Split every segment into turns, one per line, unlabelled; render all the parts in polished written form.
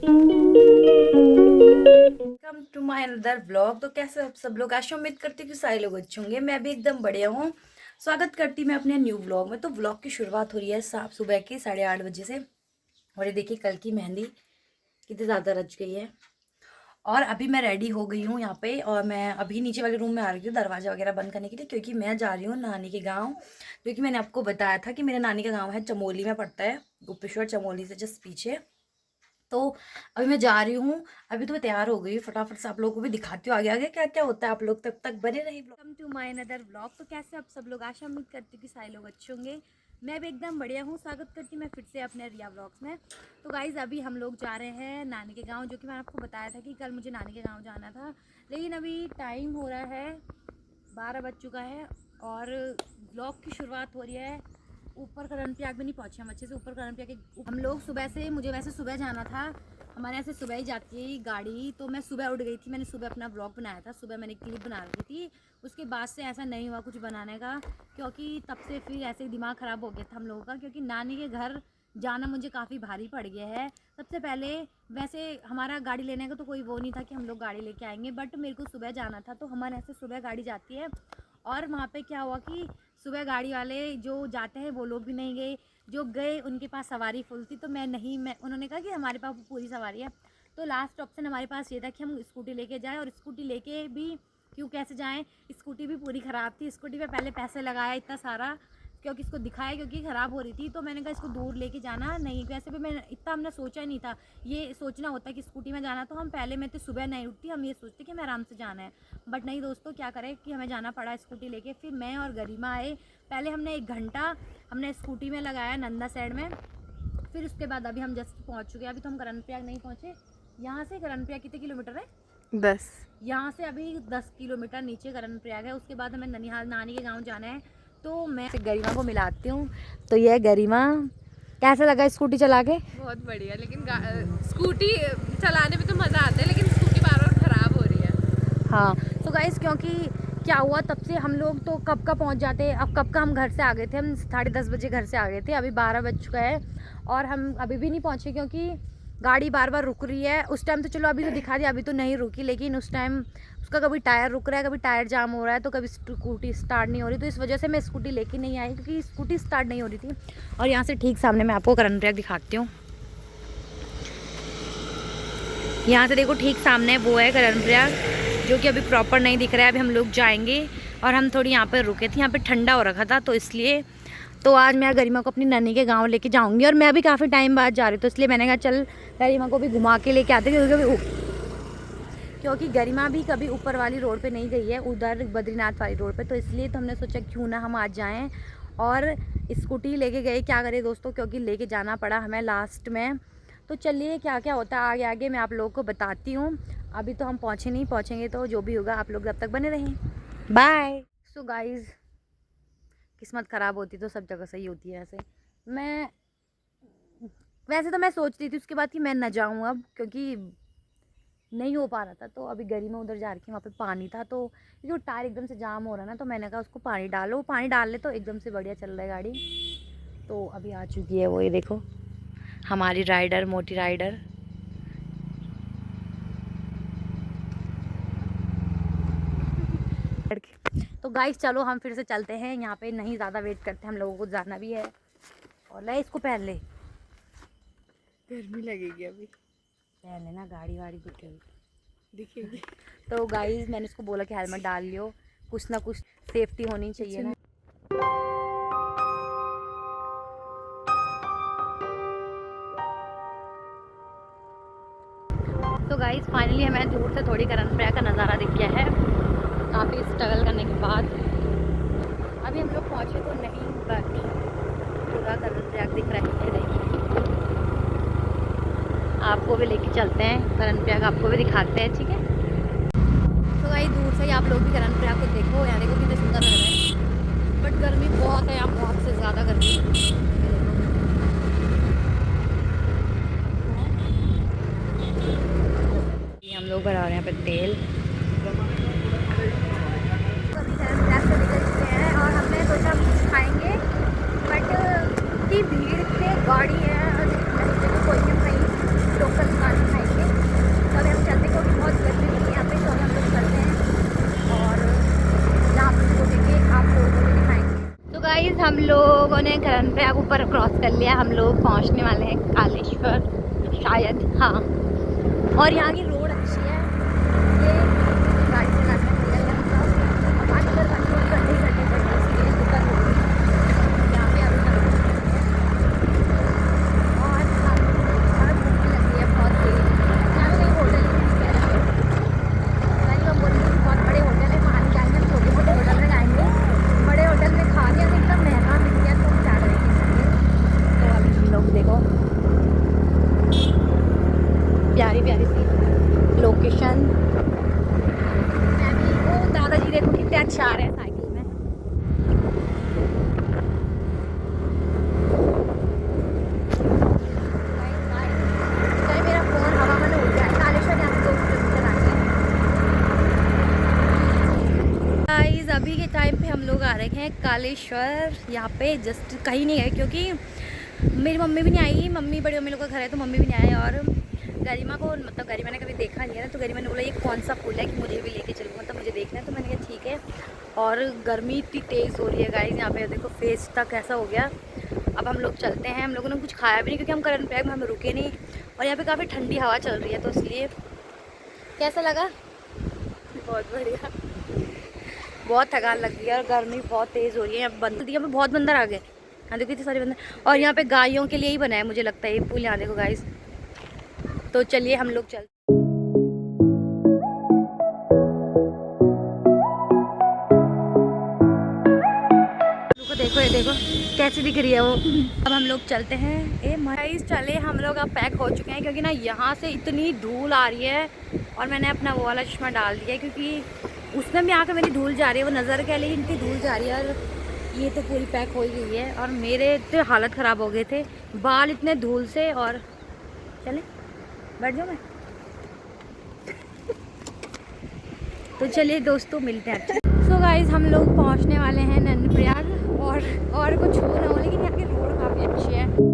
Welcome to my another blog. तो कैसे आप सब लोग? आशा उम्मीद करती हूँ कि सारे लोग अच्छे होंगे। मैं भी एकदम बढ़िया हूँ। स्वागत करती मैं अपने न्यू ब्लॉग में। तो ब्लॉग की शुरुआत हो रही है साफ सुबह की 8:30 बजे से। और ये देखिए कल की मेहंदी कितनी ज़्यादा रच गई है। और अभी मैं रेडी हो गई हूँ यहाँ पे, और मैं अभी नीचे वाले रूम में आ रही हूँ दरवाजा वगैरह बंद करने के लिए, क्योंकि मैं जा रही हूँ नानी के गाँव। क्योंकि मैंने आपको बताया था कि मेरे नानी का गाँव है चमोली में पड़ता है, गोपेश्वर चमोली से जस्ट पीछे। तो अभी मैं जा रही हूँ। अभी तो मैं तैयार हो गई, फटाफट से आप लोगों को भी दिखाती हूँ आगे आगे क्या क्या होता है। आप लोग तब तक बने रहिए। Welcome to my another vlog. तो कैसे आप सब लोग? आशा उम्मीद करती हूँ कि सारे लोग अच्छे होंगे। मैं भी एकदम बढ़िया हूँ। स्वागत करती हूँ मैं फिर से अपने रिया व्लॉग्स में। तो गाइज़ अभी हम लोग जा रहे हैं नानी के गाँव, जो कि मैंने आपको बताया था कि कल मुझे नानी के गाँव जाना था। लेकिन अभी टाइम हो रहा है 12 बज चुका है और ब्लॉग की शुरुआत हो रही है। ऊपर करण प्रयाग भी नहीं पहुँचे हम अच्छे से। ऊपर करण प्रयाग के हम लोग सुबह से, मुझे वैसे सुबह जाना था, हमारे यहाँ से सुबह ही जाती है गाड़ी। तो मैं सुबह उठ गई थी, मैंने सुबह अपना ब्लॉग बनाया था। सुबह मैंने क्लिप बना रखी थी। उसके बाद से ऐसा नहीं हुआ कुछ बनाने का, क्योंकि तब से फिर ऐसे ही दिमाग ख़राब हो गया था हम लोगों का। क्योंकि नानी के घर जाना मुझे काफ़ी भारी पड़ गया है। सबसे पहले वैसे हमारा गाड़ी लेने का तो कोई वो नहीं था कि हम लोग गाड़ी लेके आएंगे, बट मेरे को सुबह जाना था। तो हमारे यहाँ से सुबह गाड़ी जाती है। और वहाँ पे क्या हुआ कि सुबह गाड़ी वाले जो जाते हैं वो लोग भी नहीं गए। जो गए उनके पास सवारी फुल थी, तो मैं उन्होंने कहा कि हमारे पास पूरी सवारी है। तो लास्ट ऑप्शन हमारे पास ये था कि हम स्कूटी लेके जाएं। और स्कूटी लेके भी क्यों कैसे जाएं, स्कूटी भी पूरी ख़राब थी। स्कूटी पे पहले पैसे लगाया इतना सारा, क्योंकि इसको दिखाया क्योंकि ख़राब हो रही थी। तो मैंने कहा इसको दूर लेके जाना नहीं। वैसे भी मैं इतना हमने सोचा ही नहीं था। ये सोचना होता है कि स्कूटी में जाना, तो हम पहले में तो सुबह नहीं उठती, हम ये सोचते कि हमें आराम से जाना है। बट नहीं दोस्तों, क्या करें कि हमें जाना पड़ा स्कूटी लेके। फिर मैं और गरिमा आए। पहले हमने 1 घंटा हमने स्कूटी में लगाया नंदा साइड में। फिर उसके बाद अभी हम जस्ट पहुँच चुके हैं। अभी तो हम करण प्रयाग नहीं पहुँचे। यहाँ से करण प्रयाग कितने किलोमीटर है?
10।
यहाँ से अभी 10 किलोमीटर नीचे करण प्रयाग है। उसके बाद हमें ननिहाल नानी के गांव जाना है। तो मैं गरिमा को मिलाती हूँ। तो ये गरिमा, कैसा लगा स्कूटी चला के?
बहुत बढ़िया, लेकिन स्कूटी चलाने में तो मज़ा आता है, लेकिन स्कूटी बार बार ख़राब हो रही है।
हाँ तो गाइस, क्योंकि क्या हुआ तब से हम लोग तो कब का पहुँच जाते। अब कब का हम घर से आ गए थे, हम 10:30 बजे घर से आ गए थे। अभी 12 बज चुका है और हम अभी भी नहीं पहुँचे, क्योंकि गाड़ी बार बार रुक रही है। उस टाइम तो चलो अभी तो दिखा दिया, अभी तो नहीं रुकी, लेकिन उस टाइम उसका कभी टायर रुक रहा है, कभी टायर जाम हो रहा है, तो कभी स्कूटी स्टार्ट नहीं हो रही। तो इस वजह से मैं स्कूटी लेके नहीं आई, क्योंकि स्कूटी स्टार्ट नहीं हो रही थी। और यहाँ से ठीक सामने मैं आपको करण प्रयाग दिखाती हूँ। यहाँ से देखो ठीक सामने वो है करण प्रयाग, जो कि अभी प्रॉपर नहीं दिख रहा है। अभी हम लोग जाएंगे। और हम थोड़ी यहाँ पर रुके थे, यहाँ पे ठंडा हो रखा था तो इसलिए। तो आज मैं गरिमा को अपनी नानी के गांव लेके जाऊंगी, और मैं अभी काफ़ी टाइम बाद जा रही हूँ, तो इसलिए मैंने कहा चल गरिमा को भी घुमा के लेके आते, क्योंकि गरिमा भी कभी ऊपर वाली रोड पे नहीं गई है, उधर बद्रीनाथ वाली रोड पे। तो इसलिए तो हमने सोचा क्यों ना हम आज जाएँ। और स्कूटी लेके गए, क्या करें दोस्तों, क्योंकि लेके जाना पड़ा हमें लास्ट में। तो चलिए क्या क्या होता है आगे आगे मैं आप लोगों को बताती हूँ। अभी तो हम पहुँचे नहीं, पहुँचेंगे तो जो भी होगा आप लोग तब तक बने रहें। बाय। सो गाइज़, किस्मत ख़राब होती तो सब जगह सही होती है। वैसे तो मैं सोच रही थी उसके बाद कि मैं न जाऊँ अब, क्योंकि नहीं हो पा रहा था। तो अभी गरिमा उधर जा रही थी, वहाँ पे पानी था, तो क्योंकि वो टायर एकदम से जाम हो रहा ना, तो मैंने कहा उसको पानी डालो। पानी डाल ले तो एकदम से बढ़िया चल रहा है गाड़ी। तो अभी आ चुकी है वो, ये देखो हमारी राइडर, मोटी राइडर। तो गाइस चलो हम फिर से चलते हैं, यहाँ पे नहीं ज़्यादा वेट करते, हम लोगों को जाना भी है। और ले इसको पहन ले,
गर्मी लगेगी अभी।
पहन लेना, गाड़ी वाड़ी दिखेगी
दिखेगी।
तो गाइस मैंने इसको बोला कि हेलमेट डाल लियो, कुछ ना कुछ सेफ्टी होनी चाहिए ना। तो गाइस फाइनली हमें दूर से थोड़ी करण प्रयाग का नज़ारा दिख गया है, काफ़ी स्ट्रगल करने के बाद। अभी हम लोग पहुँचे तो नहीं, बट पूरा करण प्रयाग दिख रहा है। देखिए आपको भी लेके चलते हैं करण प्रयाग, आपको भी दिखाते हैं, ठीक है। तो गाइस दूर से ही आप लोग भी करण प्रयाग को देखो, यहाँ देखो कितने सुंदर लग रहे हैं। बट गर्मी बहुत है यहाँ, बहुत से ज़्यादा गर्मी है। हम लोग भरा रहे हैं यहाँ पे तेल। अभी करण प्रयाग से निकल चुके हैं और हमने सोचा हम कुछ खाएंगे, बट इतनी भीड़ से गाड़ी है और कोई नहीं, लोकल दुकान खाएंगे। लोगों ने करण प्रयाग ऊपर क्रॉस कर लिया। हम लोग पहुंचने वाले हैं कालेश्वर शायद, हाँ। और यहाँ की रोड अच्छी है, ये गाड़ी चलाने में बढ़िया है। मतलब आजकल गाड़ी रोड करनी पड़ती है, इसलिए दिक्कत हो रही है यहाँ पे अभी तक। और भूख लगी है बहुत तेज। यहाँ पे कहीं होटल नहीं कह रहे हैं, हम बोल रहे हैं बहुत बड़े होटल है, वहाँ नहीं जाएंगे, छोटे छोटे होटल में जाएंगे। बड़े होटल में खा लिया तो एकदम महंगा मिल गया तो हम जा रहे हैं। तो अभी लोग देखो प्यारी प्यारी सी लोकेशन। मैं भी वो दादाजी देखो कितने अच्छे आ रहे हैं साइकिल में। चाहे मेरा फोन हवा में उड़ जाए। कालेश्वर यहाँ पे 2 किलोमीटर आगे। गाइस अभी के टाइम पे हम लोग आ रहे हैं कालेश्वर। यहाँ पे जस्ट कहीं नहीं गए क्योंकि मेरी मम्मी भी नहीं आई। मम्मी बड़ी मम्मी लोग का घर है तो मम्मी भी नहीं आए। और गरिमा को, मतलब गरिमा ने कभी देखा नहीं है ना, तो गरिमा ने बोला ये कौन सा फूल है कि मुझे भी लेके चलो, मतलब मुझे देखना है। तो मैंने कहा ठीक है। और गर्मी इतनी तेज़ हो रही है गाइस, यहाँ पे देखो फेस तक ऐसा हो गया। अब हम लोग चलते हैं। हम लोगों ने कुछ खाया भी नहीं क्योंकि हम करण प्रयाग में हम रुके नहीं। और यहाँ पे काफ़ी ठंडी हवा चल रही है तो इसलिए। कैसा लगा? बहुत बढ़िया। बहुत थकान लग गई है और गर्मी बहुत तेज़ हो रही है। यहाँ बंद, यहाँ पे बहुत बंदर आ गए। हाँ देखो इतने सारे बंदर। और यहाँ पे गायों के लिए ही बना है मुझे लगता है ये पुल। यहाँ देखो गाइस। तो चलिए हम लोग चलते। देखो ये देखो कैसी दिख रही है वो। अब हम लोग चलते हैं। गाइस चले, हम लोग अब पैक हो चुके हैं क्योंकि ना यहाँ से इतनी धूल आ रही है। और मैंने अपना वो वाला चश्मा डाल दिया है क्योंकि उसमें भी आकर मेरी धूल जा रही है, वो नज़र के लिए इतनी धूल जा रही है। और ये तो पूरी पैक हो ही गई है। और मेरे तो हालत ख़राब हो गए थे, बाल इतने धूल से। और चले बैठ जाओ मैं। तो चलिए दोस्तों मिलते हैं। सो गाइस हम लोग पहुंचने वाले हैं नंद प्रयाग। और कुछ हो ना हो लेकिन यहाँ की रोड काफ़ी अच्छी है।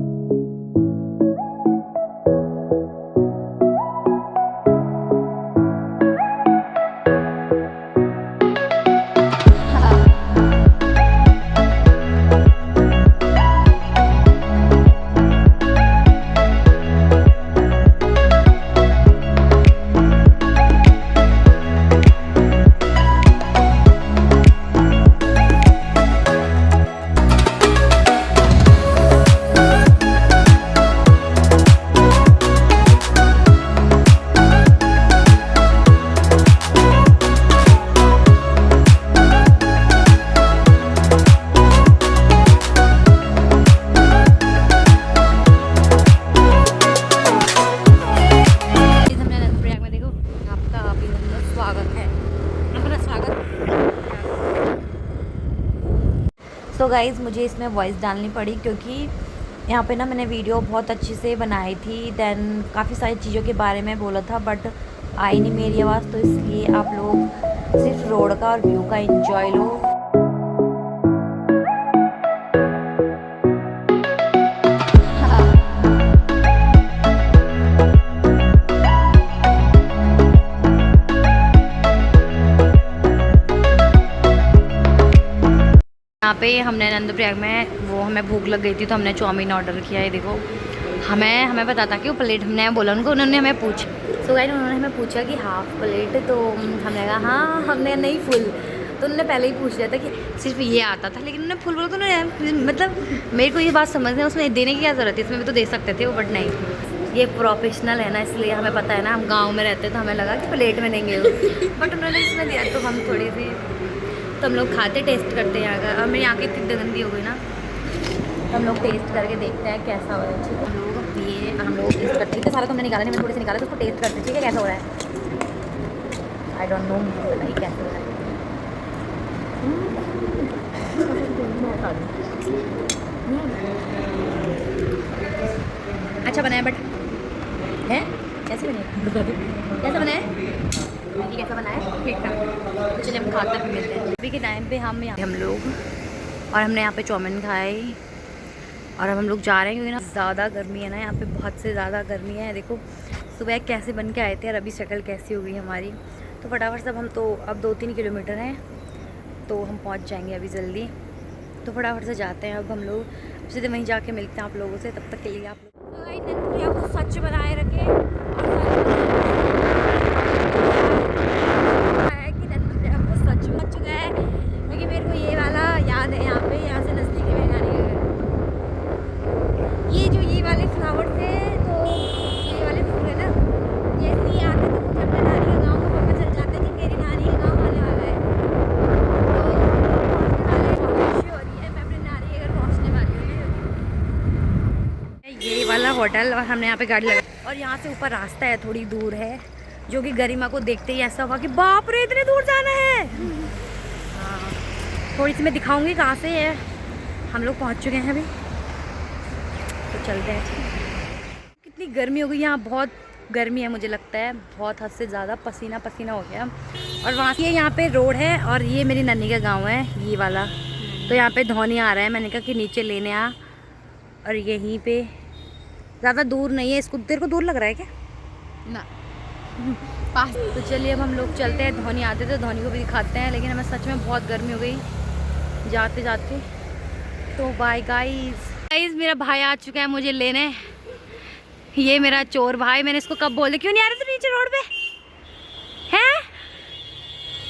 सो गाइज़ मुझे इसमें वॉइस डालनी पड़ी क्योंकि यहाँ पे ना मैंने वीडियो बहुत अच्छी से बनाई थी। देन काफ़ी सारी चीज़ों के बारे में बोला था बट आई नहीं मेरी आवाज़, तो इसलिए आप लोग सिर्फ रोड का और व्यू का एंजॉय लो। यहाँ पे हमने नंद प्रयाग में वो हमें भूख लग गई थी तो हमने चाउमीन ऑर्डर किया है। देखो हमें पता था कि वो प्लेट, हमने बोला उनको, उन्होंने हमें पूछा। सो गाइस उन्होंने हमें पूछा कि हाफ प्लेट, तो हमने कहा हाँ, हमने नहीं फुल। तो उन्होंने पहले ही पूछ लिया था कि सिर्फ ये आता था, लेकिन उन्होंने फुल बोला तो उन्होंने, मतलब मेरे को ये बात समझ नहीं, उसमें देने की क्या ज़रूरत है, इसमें भी तो दे सकते थे वो, बट नहीं। ये प्रोफेशनल है ना, इसलिए हमें पता है ना, हम गाँव में रहते तो हमें लगा कि प्लेट में देंगे वो, बट उन्होंने इसमें दिया तो हम थोड़ी सी, तो हम लोग खाते टेस्ट करते हैं यहाँ का। अब मेरी आँखें इतनी गंदी हो गई ना, तो हम लोग टेस्ट करके देखते हैं कैसा हो रहा है। ठीक है हम लोग टेस्ट करते हैं। इतना सारा तो हमने निकाला नहीं, मैं थोड़ी सी निकाला, तो उसको टेस्ट करते हैं ठीक है कैसा हो रहा है। आई डोंट नो भाई कैसा हो रहा है। अच्छा बनाया बट है कैसे बने, कैसा बनाया, कैसा बनाया, ठीक था। तो चलिए हम खाते फिर मिलते हैं। अभी के टाइम पे हम लोग, और हमने यहाँ पे चाउमीन खाए और अब हम लोग जा रहे हैं क्योंकि ना ज़्यादा गर्मी है ना, यहाँ पे बहुत से ज़्यादा गर्मी है। देखो सुबह कैसे बन के आए थे और अभी शक्ल कैसी हो गई हमारी। तो फटाफट से हम तो अब 2-3 किलोमीटर हैं तो हम पहुँच जाएंगे अभी जल्दी। तो फटाफट से जाते हैं अब हम लोग, सीधे वहीं जाके मिलते हैं आप लोगों से। तब तक के लिए आप लोग को सच बनाए रखे आपको सच बच चुका है, क्योंकि मेरे को ये वाला याद है। यहाँ से नज़दीक है मेरे नानी का घर। ये वाले फ्लावर थे, तो ये वाले फूल है ना, जैसे ही आते तो मुझे अपने नानी के गाँव का पता चल जाता है कि मेरी नानी का गाँव आने वाला है। ये वाला होटल, और हमने यहाँ पे गाड़ी लगा, और यहाँ से ऊपर रास्ता है, थोड़ी दूर है, जो कि गरिमा को देखते ही ऐसा हुआ कि बाप रे इतने दूर जाना है। हाँ, थोड़ी सी मैं दिखाऊंगी कहाँ से है। हम लोग पहुँच चुके हैं अभी, तो चलते हैं। कितनी गर्मी हो गई यहाँ, बहुत गर्मी है, मुझे लगता है बहुत हद से ज़्यादा पसीना पसीना हो गया। और वहाँ से यहाँ पे रोड है, और ये मेरी नानी का गाँव है ये वाला। तो यहाँ पे धोनी आ रहा है, मैंने कहा कि नीचे लेने आ, और यहीं पे ज़्यादा दूर नहीं है। इसको तेरे को दूर लग रहा है क्या?
ना पास।
तो चलिए अब हम लोग चलते हैं। धोनी आते थे, धोनी को भी दिखाते हैं, लेकिन हमें सच में बहुत गर्मी हो गई जाते जाते। तो बाय गाइस, मेरा भाई आ चुका है मुझे लेने। ये मेरा चोर भाई, मैंने इसको कब बोल दिया क्यों नहीं आ रहे थे नीचे रोड पे?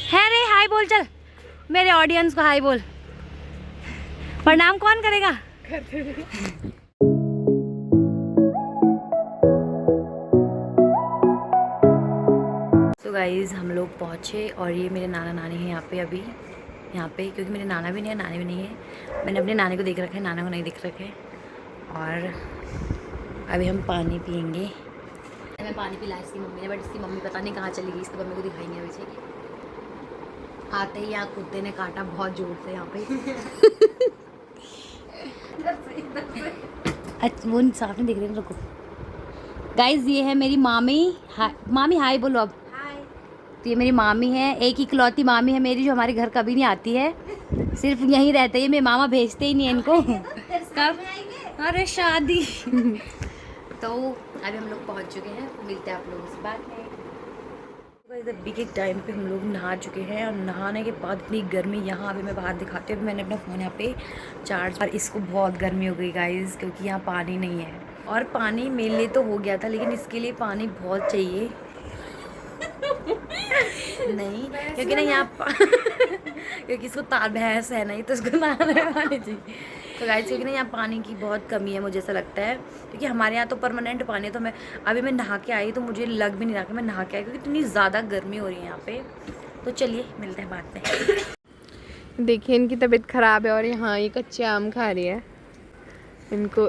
है रे, हाय बोल, चल मेरे ऑडियंस को हाय बोल। प्रणाम कौन करेगा? तो गाइस हम लोग पहुँचे, और ये मेरे नाना नानी हैं यहाँ पे अभी, यहाँ पे, क्योंकि मेरे नाना भी नहीं है, नानी भी नहीं है। मैंने अपने नानी को देख रखा है, नाना को नहीं देख रखे है। और अभी हम पानी पियेंगे। मैं पानी पिला इसकी मम्मी ने, बट इसकी मम्मी पता नहीं कहाँ चली गई, इसकी मम्मी को दिखाएंगे अभी से। आते ही यहाँ कुत्ते ने काटा बहुत जोर से यहाँ पे। अच्छा वो साफ नहीं दिख रहे, रुको गाइस। ये है मेरी मामी, मामी हाय बोलो अब। तो ये मेरी मामी है, एक इकलौती मामी है मेरी, जो हमारे घर कभी नहीं आती है, सिर्फ यहीं रहते हैं। मेरे मामा भेजते ही नहीं है इनको। कब? अरे शादी। तो अभी हम लोग पहुंच चुके हैं, मिलते हैं आप लोगों से बाद में। अभी के टाइम पे हम लोग नहा चुके हैं, और नहाने के बाद इतनी गर्मी यहाँ, अभी मैं बाहर दिखाती हूँ। मैंने अपना फ़ोन यहाँ पे चार्ज, और इसको बहुत गर्मी हो गई गाइस, क्योंकि यहाँ पानी नहीं है। और पानी मेरे लिए तो हो गया था, लेकिन इसके लिए पानी बहुत चाहिए। नहीं क्योंकि ना यहाँ क्योंकि इसको भैंस है नहीं, तो इसको नहाने पानी चाहिए। तो गाइस क्योंकि ना यहाँ पानी की बहुत कमी है, मुझे ऐसा लगता है, क्योंकि हमारे यहाँ तो परमानेंट पानी है। तो मैं नहा के आई, तो मुझे लग भी नहीं रहा कि मैं नहा के आई, क्योंकि इतनी ज़्यादा गर्मी हो रही है यहाँ पे। तो चलिए मिलते हैं बाद में।
देखिए इनकी तबीयत ख़राब है, और यहाँ ये कच्चे आम खा रही है। इनको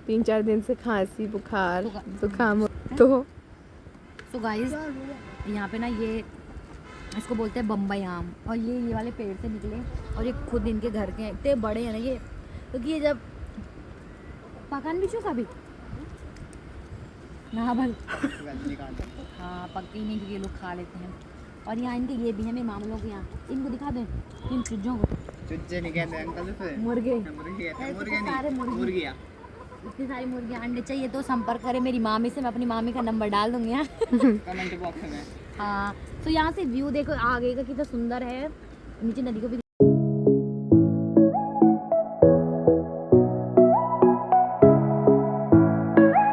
3-4 दिन से खांसी बुखार जुकाम तो
गाइस यहाँ पे ना ये इसको बोलते हैं बम्बई आम, और ये वाले पेड़ से निकले, और ये खुद इनके घर के हैं, इतने बड़े हैं ना ये, क्योंकि ये जब पकान भी चुका भी ना भल हाँ पकती नहीं, क्योंकि ये लोग खा लेते हैं। और यहाँ इनके ये भी हैं मेरे मामा लोग, यहाँ इनको दिखा दें इन चुज्जों को।
चुज्जे नहीं कहते अंकल,
मुर्गे
मुर्गियाँ।
इतनी सारी मुर्गियाँ, अंडे चाहिए तो संपर्क करें मेरी मामी से, मैं अपनी मामी का नंबर डाल दूँगी यहाँ
कमेंट बॉक्स में।
हाँ तो यहाँ से व्यू देखो आगे का कितना सुंदर है, नीचे नदी को भी।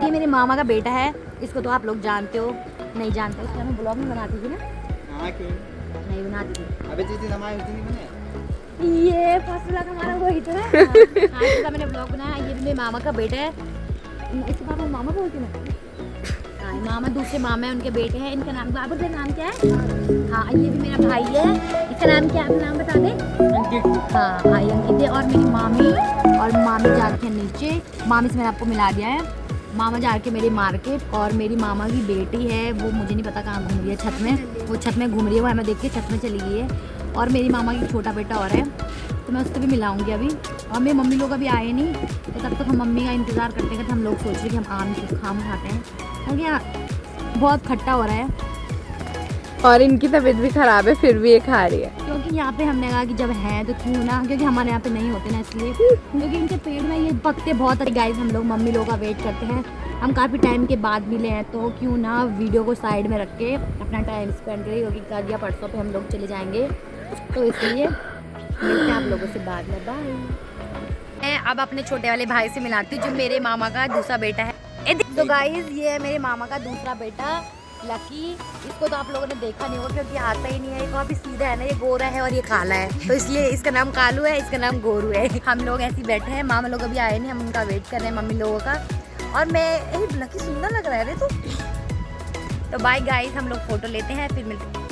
ये मेरे मामा का बेटा है, इसको तो आप लोग जानते हो, नहीं जानते उसको मैं ब्लॉग में बनाती थी ना।
हाँ क्यों
नहीं बनाती थी।
अबे जिस दिन हमारे उस दिन ही बने।
ये फर्स्ट ब्लॉग हमारा वही तो है। हाँ इसका मैंने ब्लॉग बनाया। ये भी मेरे मामा का बेटा है, इसके पापा मामा बोलती हूँ। हाँ मामा दूसरे मामा है, उनके बेटे हैं। इनका नाम बाबू का नाम क्या है? हाँ ये भी मेरा भाई है, इसका नाम क्या है? अपना नाम बता दे। हाँ भाई अंकित है। और मेरी मामी, और मामी जा रही है नीचे, मामी से मैंने आपको मिला दिया है। मामा जा के मेरी मार्केट, और मेरी मामा की बेटी है, वो मुझे नहीं पता कहाँ घूम रही है, छत में, वो छत में घूम रही है, वो हमें देख के छत में चली गई है। और मेरी मामा की छोटा बेटा और है, तो मैं उससे भी मिलाऊंगी अभी। और मेरी मम्मी लोग अभी आए नहीं, तो तब तक हम मम्मी का इंतज़ार करते हैं। हम लोग सोच रहे हैं कि हम आम खाते हैं, क्योंकि यहाँ बहुत खट्टा हो रहा है,
और इनकी तबीयत भी ख़राब है, फिर भी ये खा रही है।
क्योंकि यहाँ पे हमने कहा कि जब है तो क्यों ना, क्योंकि हमारे यहाँ पे नहीं होते ना, इसलिए, क्योंकि इनके पेड़ में ये पकते बहुत है। गाइस हम लोग मम्मी लोग का वेट करते हैं, हम काफ़ी टाइम के बाद मिले हैं, तो क्यों ना वीडियो को साइड में रख के अपना टाइम स्पेंड करें, क्योंकि कल या परसों पे हम लोग चले जाएंगे, तो इसलिए मिलते हैं आप लोगों से बाद में, बाय। मैं अब अपने छोटे वाले भाई से मिलाती हूँ जो मेरे मामा का दूसरा बेटा है। तो गाइस ये है मेरे मामा का दूसरा बेटा लकी। इसको तो आप लोगों ने देखा नहीं होगा क्योंकि आता ही नहीं है, ये काफी सीधा है ना, ये गोरा है और ये काला है, तो इसलिए इसका नाम कालू है, इसका नाम गोरू है। हम लोग ऐसे बैठे हैं, मामा लोग अभी आए नहीं, हम उनका वेट कर रहे हैं, मम्मी लोगों का। और मैं लकी सुंदर लग रहा है रे तो बाय गाइस, हम लोग फोटो लेते हैं फिर मिलते हैं।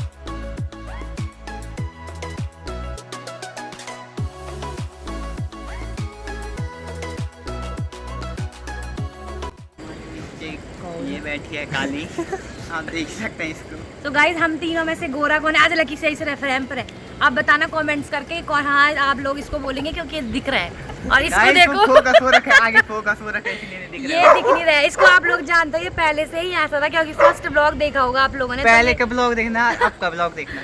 ये बैठी है काली, आप देख सकते हैं इसको।
तो गाइस हम तीनों में से गोरा कौन है? आज लकी सही से रेफरेम पर है, आप बताना कमेंट्स करके कौन। हाँ आप लोग इसको बोलेंगे क्योंकि दिख रहा है, और इसको देखो
फोकस हो रखा है, आगे फोकस हो रखा है इसलिए नहीं दिख रहा
ये दिख नहीं रहा है। इसको आप लोग जानते हो, ये पहले से ही ऐसा था क्योंकि फर्स्ट ब्लॉग देखा होगा आप लोगों ने।
पहले का ब्लॉग देखना, अब का ब्लॉग देखना,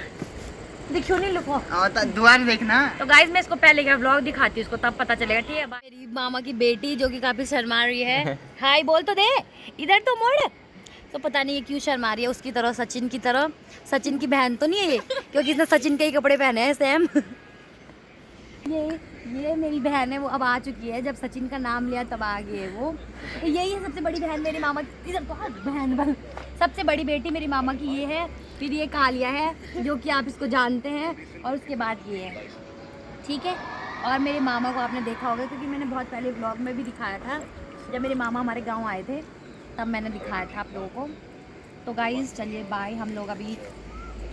दिखो नहीं लिखो
और दोबारा देखना।
तो गाइस मैं इसको पहले का ब्लॉग दिखाती हूँ, इसको तब पता चलेगा, ठीक है। मेरी मामा की बेटी जो कि काफी शर्मा रही है, हाय बोल तो दे, इधर तो मुड़। तो पता नहीं ये क्यों शर्मा रही है, उसकी तरह, सचिन की तरह। सचिन की बहन तो नहीं है ये, क्योंकि इसने सचिन के ही कपड़े पहने हैं सेम। ये मेरी बहन है, वो अब आ चुकी है, जब सचिन का नाम लिया तब आ गई है वो। यही है सबसे बड़ी बहन मेरी मामा की, इधर तो बहन बल, सबसे बड़ी बेटी मेरी मामा की ये है। फिर ये कालिया है जो कि आप इसको जानते हैं, और उसके बाद ये है, ठीक है। और मेरे मामा को आपने देखा होगा क्योंकि मैंने बहुत पहले व्लॉग में भी दिखाया था, जब मेरे मामा हमारे गाँव आए थे तब मैंने दिखाया था आप लोगों को। तो गाइस चलिए बाय, हम लोग अभी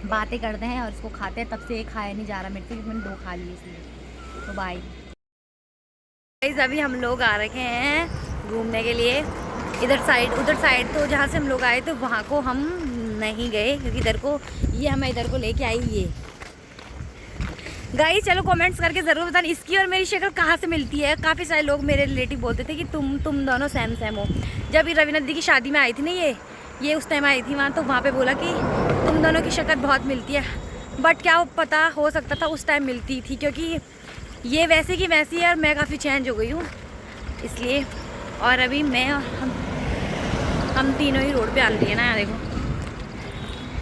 बातें करते हैं और इसको खाते हैं। तब से एक खाया नहीं जा रहा मेरे से, क्योंकि मैंने 2 खा लिए इसलिए। तो बाय गाइस, अभी हम लोग आ रखे हैं घूमने के लिए इधर साइड। उधर साइड तो जहाँ से हम लोग आए थे वहाँ को हम नहीं गए, क्योंकि इधर को ये हमें इधर को लेके आई ये। गाइस चलो कमेंट्स करके ज़रूर बताना इसकी और मेरी शक्ल कहाँ से मिलती है। काफ़ी सारे लोग मेरे रिलेटिव बोलते थे कि तुम दोनों सेम सेम हो। जब ये रवीना दी की शादी में आई थी ना, ये उस टाइम आई थी वहाँ, तो वहाँ पे बोला कि तुम दोनों की शक्ल बहुत मिलती है। बट क्या पता, हो सकता था उस टाइम मिलती थी, क्योंकि ये वैसे की वैसी है और मैं काफ़ी चेंज हो गई हूँ इसलिए। और अभी मैं और हम तीनों ही रोड पे आ रही है ना, यहाँ देखो,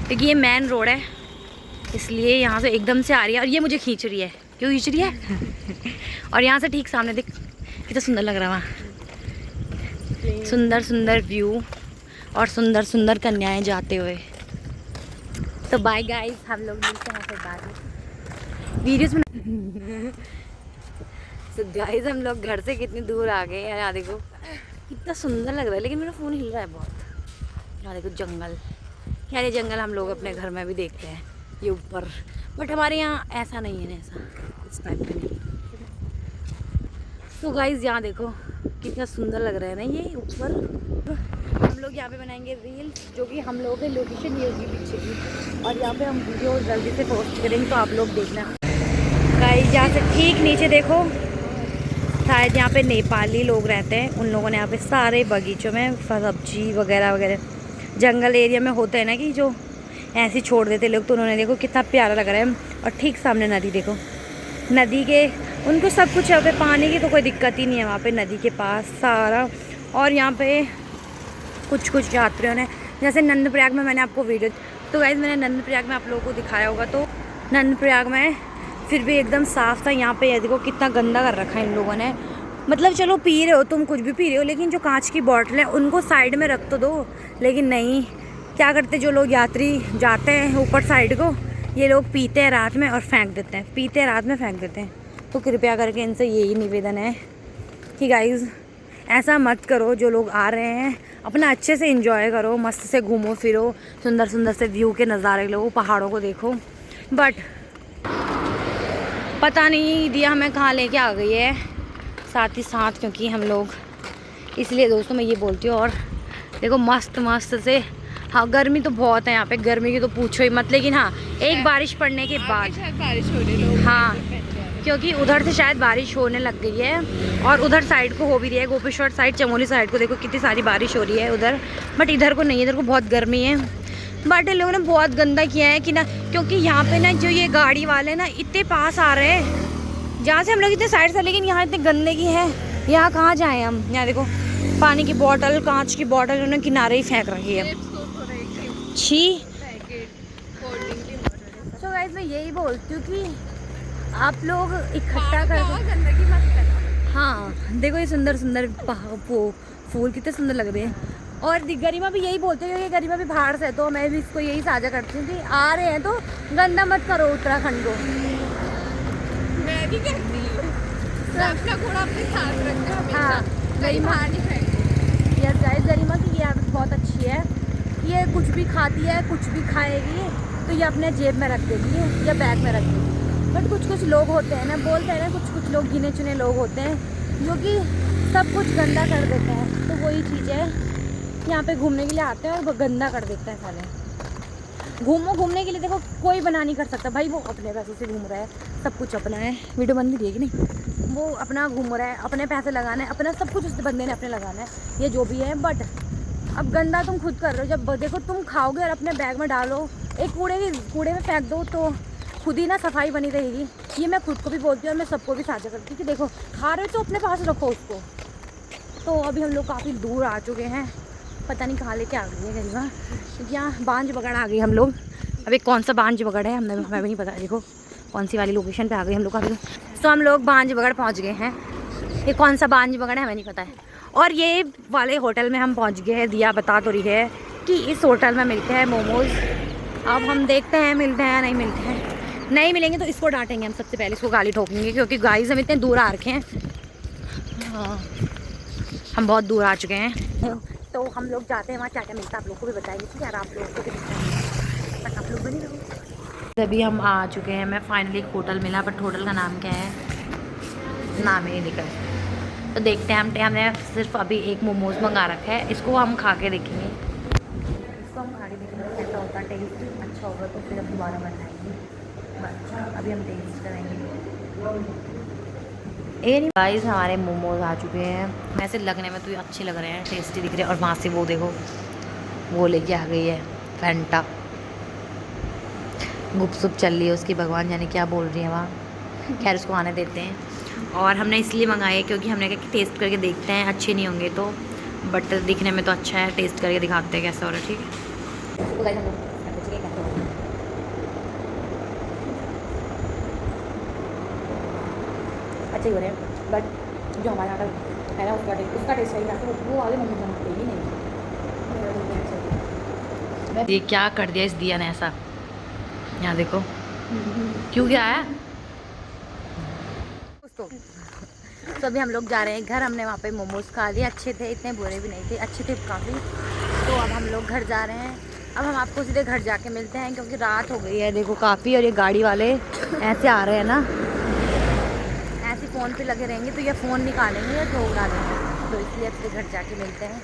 क्योंकि ये मेन रोड है इसलिए यहाँ से एकदम से आ रही है। और ये मुझे खींच रही है, क्यों खींच रही है? और यहाँ से ठीक सामने देख कितना सुंदर लग रहा है वहाँ, सुंदर सुंदर व्यू और सुंदर सुंदर कन्याएं जाते हुए। तो बाय गाइस, हम लोग मिलते हैं फिर बाद में वीडियोस में। तो गाइस हम लोग घर से कितनी दूर आ गए हैं, यहाँ देखो कितना सुंदर लग रहा है, लेकिन मेरा फ़ोन हिल रहा है बहुत। यहाँ देखो जंगल, यार ये जंगल हम लोग अपने घर में भी देखते हैं ये ऊपर, बट हमारे यहाँ ऐसा नहीं है, ऐसा इस टाइप का नहीं। तो गाइस यहाँ देखो कितना सुंदर लग रहा है ना ये ऊपर। हम लोग यहाँ पे बनाएंगे रील, जो कि हम लोगों की लोकेशन ये होगी पीछे की, और यहाँ पे हम वीडियो जल्दी से पोस्ट करेंगे, तो आप लोग देखना। गाइस यहाँ से ठीक नीचे देखो, शायद यहाँ पे नेपाली लोग रहते हैं, उन लोगों ने यहाँ पे सारे बगीचों में सब्जी वगैरह वगैरह, जंगल एरिया में होते हैं ना कि जो ऐसे छोड़ देते लोग, तो उन्होंने देखो कितना प्यारा लग रहा है। और ठीक सामने नदी देखो, नदी के उनको सब कुछ है, पानी की तो कोई दिक्कत ही नहीं है वहाँ पे, नदी के पास सारा। और यहाँ पे कुछ यात्रियों ने, जैसे नंदप्रयाग में मैंने आपको वीडियो, तो गाइस मैंने नंदप्रयाग में आप लोगों को दिखाया होगा, तो नंदप्रयाग में फिर भी एकदम साफ़ था। यहाँ पे ये देखो कितना गंदा कर रखा है इन लोगों ने। मतलब चलो पी रहे हो तुम, कुछ भी पी रहे हो, लेकिन जो कांच की बॉटल है उनको साइड में रख तो दो। लेकिन नहीं, क्या करते जो लोग यात्री जाते हैं ऊपर साइड को, ये लोग पीते हैं रात में और फेंक देते हैं, पीते हैं रात में फेंक देते हैं। तो कृपया करके इनसे यही निवेदन है कि गाइज़ ऐसा मत करो। जो लोग आ रहे हैं अपना अच्छे से एंजॉय करो, मस्त से घूमो फिरो, सुंदर सुंदर से व्यू के नज़ारे लो, पहाड़ों को देखो। बट पता नहीं दिया हमें कहाँ लेके आ गई है साथ ही साथ, क्योंकि हम लोग, इसलिए दोस्तों मैं ये बोलती हूँ। और देखो मस्त मस्त से, हाँ गर्मी तो बहुत है यहाँ पे, गर्मी की तो पूछो ही मत। लेकिन हाँ एक बारिश पड़ने के बाद
बारिश होने लगी,
हाँ क्योंकि उधर से शायद बारिश होने लग गई है, और उधर साइड को हो भी रही है, गोपेश्वर साइड, चमोली साइड को देखो कितनी सारी बारिश हो रही है उधर। बट इधर को नहीं है, इधर को बहुत गर्मी है। बट लोगों ने बहुत गंदा किया है कि ना, क्योंकि यहाँ पे ना जो ये गाड़ी वाले ना इतने पास आ रहे हैं जहाँ से हम लोग इतने साइड से, लेकिन यहाँ इतने गंदगी है, यहाँ कहाँ जाएँ हम। यहाँ देखो पानी की बोतल, कांच की बोतल उन्होंने किनारे ही फेंक रखी है, छी। तो गाइस मैं यही बोलती हूँ कि आप लोग इकट्ठा कर
गंदगी मत करना।
हाँ देखो ये सुंदर सुंदर फूल कितने सुंदर लग रहे हैं। और गरिमा भी यही बोलते हैं, क्योंकि गरिमा भी बाहर से है, तो मैं भी इसको यही साझा करती हूँ कि आ रहे हैं तो गंदा मत करो उत्तराखंड को।
मैं भी कहती हूँ अपना कूड़ा अपने साथ रखना हमेशा।
हाँ
कहीं बाहर नहीं फेंकना।
यस गाइस, गरिमा की ये आदत बहुत अच्छी है। ये कुछ भी खाती है, कुछ भी खाएगी तो ये अपने जेब में रख देती है या बैग में रख देती है। बट कुछ कुछ लोग होते हैं ना, बोलते हैं ना, कुछ कुछ लोग गिने चुने लोग होते हैं जो कि सब कुछ गंदा कर देते हैं। तो वही चीज़ है, यहाँ पे घूमने के लिए आते हैं और वो गंदा कर देते हैं साले। घूमने के लिए देखो कोई बना नहीं कर सकता भाई, वो अपने पैसों से घूम रहा है, सब कुछ अपना है। वीडियो बंद की है कि नहीं, वो अपना घूम रहा है, अपने पैसे लगाना है, अपना सब कुछ उस बंदे ने अपने लगाना है, ये जो भी है। बट अब गंदा तुम खुद कर रहे हो। जब देखो तुम खाओगे और अपने बैग में डालो, एक कूड़े में फेंक दो तो खुद ही ना सफाई बनी रहेगी। ये मैं खुद को भी बोलती हूँ और मैं सबको भी साझा करती हूँ कि देखो खा रहे हो तो अपने पास रखो उसको। तो अभी हम लोग काफ़ी दूर आ चुके हैं, पता नहीं कहाँ लेके आ गई है गरिमा, क्योंकि यहाँ बांज बगड़ आ गई हम लोग। अभी कौन सा बांज बगड़ है हमें भी नहीं पता, देखो कौन सी वाली लोकेशन पे आ गए हम लोग अभी। तो हम लोग बांज बगड़ पहुँच गए हैं। ये कौन सा बांज बगड़ है हमें नहीं पता है। और ये वाले होटल में हम पहुँच गए हैं। दिया बता तो रही है कि इस होटल में मिलते हैं मोमोज़। अब हम देखते हैं मिलते हैं या नहीं मिलते हैं। नहीं मिलेंगे तो इसको डांटेंगे हम, सबसे पहले इसको गाली ठोकेंगे, क्योंकि गाइस हम इतने दूर आ रखे हैं। हाँ हम बहुत दूर आ चुके हैं। तो हम लोग जाते हैं वहाँ क्या क्या मिलता है आप लोग को भी बताएंगे, ठीक है। आप लोगों को भी दिखाएंगे, आप लोग बने रहो। अभी हम आ चुके हैं, मैं फाइनली एक होटल मिला, बट होटल का नाम क्या है नाम ही नहीं दिखा। तो देखते हैं हमने सिर्फ अभी एक मोमोज़ मंगा रखा है, इसको हम खा के देखेंगे। इसको हम खा के देखेंगे कैसा होता है, टेस्ट अच्छा होगा तो फिर हम दोबारा बनाएंगे। बस अभी हम टेस्ट करेंगे। ये नहीं गाइस, हमारे मोमोज आ चुके हैं। वैसे लगने में तो ये अच्छे लग रहे हैं, टेस्टी दिख रहे हैं। और वहाँ से वो देखो वो लेके आ गई है फैंटा, गुपसुप चल रही है उसकी, भगवान जाने क्या बोल रही है वहाँ। खैर उसको आने देते हैं। और हमने इसलिए मंगाए क्योंकि हमने कहा कि टेस्ट करके देखते हैं, अच्छे नहीं होंगे तो, बट दिखने में तो अच्छा है, टेस्ट करके दिखाते हैं कैसा हो रहा है, ठीक है। अच्छे ही हो रहे हैं, बट जो हमारे यहाँ का है ना उसका टेस्ट सही था, वो वाले मोमोज बनाते ही नहीं। ये क्या कर दिया इस दिया ने ऐसा, यहाँ देखो क्यों क्या है। तो अभी हम लोग जा रहे हैं घर। हमने वहाँ पे मोमोज खा लिए, अच्छे थे, इतने बुरे भी नहीं थे, अच्छे थे काफ़ी। तो अब हम लोग घर जा रहे हैं। अब हम आपको सीधे घर जाके मिलते हैं, क्योंकि रात हो गई है देखो काफ़ी। और ये गाड़ी वाले ऐसे आ रहे हैं ना, ऐसे फ़ोन पे लगे रहेंगे तो ये फ़ोन निकालेंगे या ठोक डालेंगे, तो इसलिए अपने घर जाके मिलते हैं।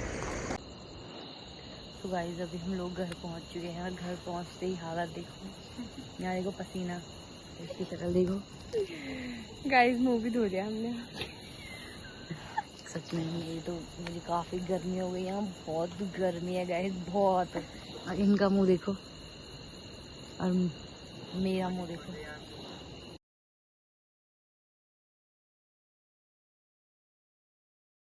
तो गाइस अभी हम लोग घर पहुंच चुके हैं, और घर पहुंचते ही हालत देखो, यहाँ देखो पसीना, इसकी शक्ल देखो
गाइस मुंह भी धो लिया हमने।
सच में ये तो मुझे काफ़ी गर्मी हो गई, यहाँ बहुत गर्मी है गाइस, बहुत। और इनका मुंह देखो और मेरा मुंह देखो।